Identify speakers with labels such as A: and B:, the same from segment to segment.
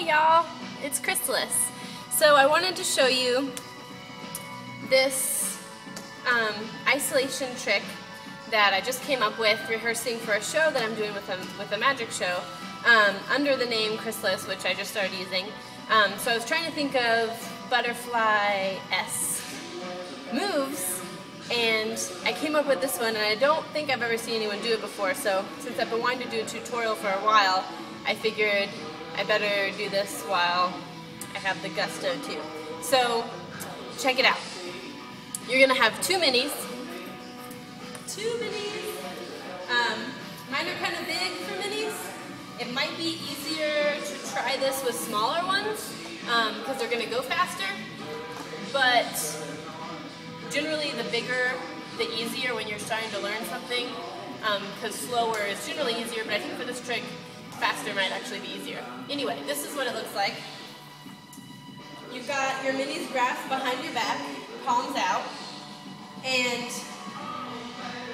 A: Hey y'all, it's Crysalis. So I wanted to show you this isolation trick that I just came up with rehearsing for a show that I'm doing with a magic show under the name Crysalis, which I just started using. So I was trying to think of butterfly-esque moves, and I came up with this one, and I don't think I've ever seen anyone do it before, so since I've been wanting to do a tutorial for a while, I figured I better do this while I have the gusto too. So, check it out. You're going to have two minis. Mine are kind of big for minis. It might be easier to try this with smaller ones because they're going to go faster, but generally the bigger the easier when you're starting to learn something, because slower is generally easier, but I think for this trick faster might actually be easier. Anyway, this is what it looks like. You've got your minis grasped behind your back, palms out, and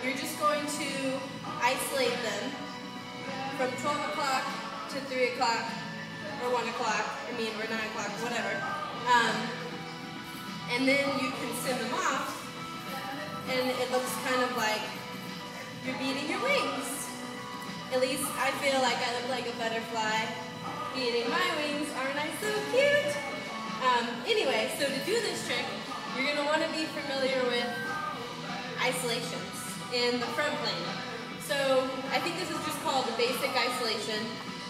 A: you're just going to isolate them from 12 o'clock to 3 o'clock or 1 o'clock, or 9 o'clock, whatever. And then you can send them off, and it looks kind of like you're beating your wings. At least I feel like I look like a butterfly beating my wings. Aren't I so cute? Anyway, so to do this trick, you're going to want to be familiar with isolations in the front plane. So I think this is just called the basic isolation,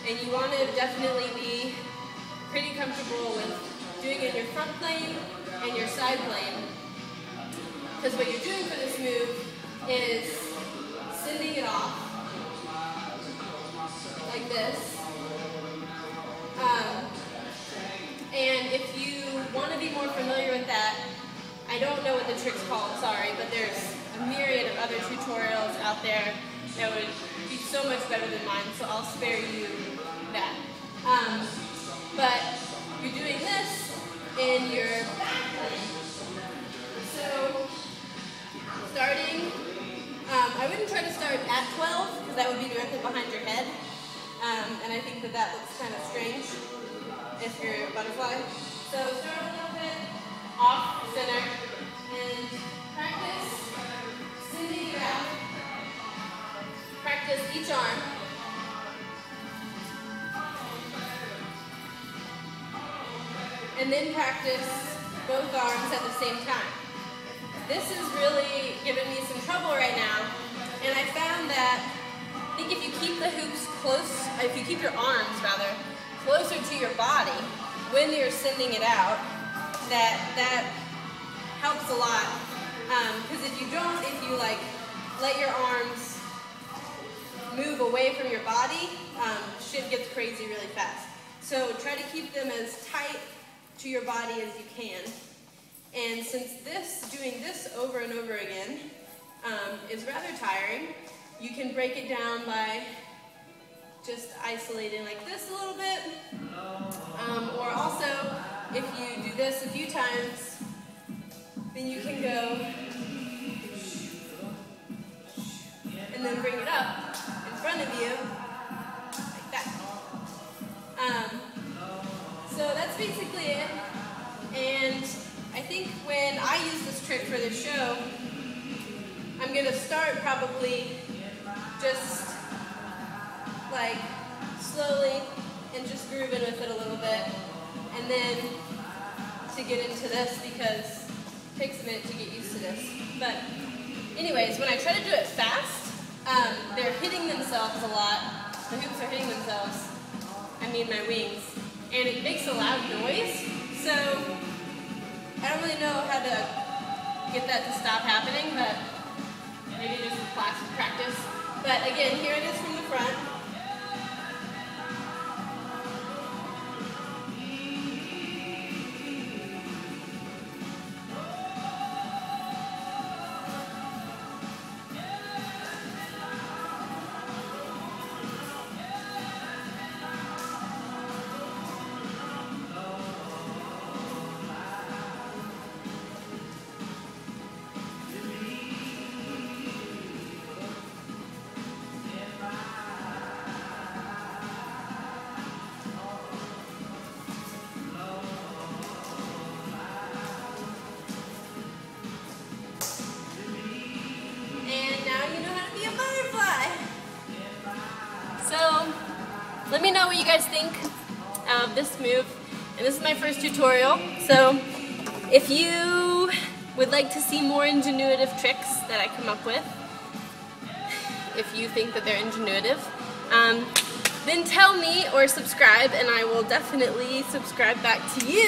A: and you want to definitely be pretty comfortable with doing it in your front plane and your side plane. Because what you're doing for this move is sending it off like this. And if you want to be more familiar with that, I don't know what the trick's called, sorry, but there's a myriad of other tutorials out there that would be so much better than mine, so I'll spare you that. But you're doing this in your back plane. So, starting, I wouldn't try to start at 12, because that would be directly behind your head. And I think that looks kind of strange if you're a butterfly. So start a little bit off center and practice sending it out. Practice each arm. And then practice both arms at the same time. This is really giving me some trouble right now, and I found that I think if you keep the hoops close, if you keep your arms rather, closer to your body when you're sending it out, that helps a lot. Because if you don't, if you like let your arms move away from your body, shit gets crazy really fast. So try to keep them as tight to your body as you can. And since doing this over and over again is rather tiring, you can break it down by just isolating like this a little bit. Or also, if you do this a few times, then you can go and then bring it up in front of you like that. So that's basically it. And I think when I use this trick for this show, I'm going to start probably just like slowly and just grooving with it a little bit, and then to get into this because it takes a minute to get used to this. But anyways, when I try to do it fast, they're hitting themselves a lot. The hoops are hitting themselves, I mean my wings, and it makes a loud noise, so I don't really know how to get that to stop happening, but maybe just class practice. But again, here it is from the front. what you guys think of this move. And this is my first tutorial, so if you would like to see more ingenuitive tricks that I come up with, if you think that they're ingenuitive, then tell me or subscribe, and I will definitely subscribe back to you.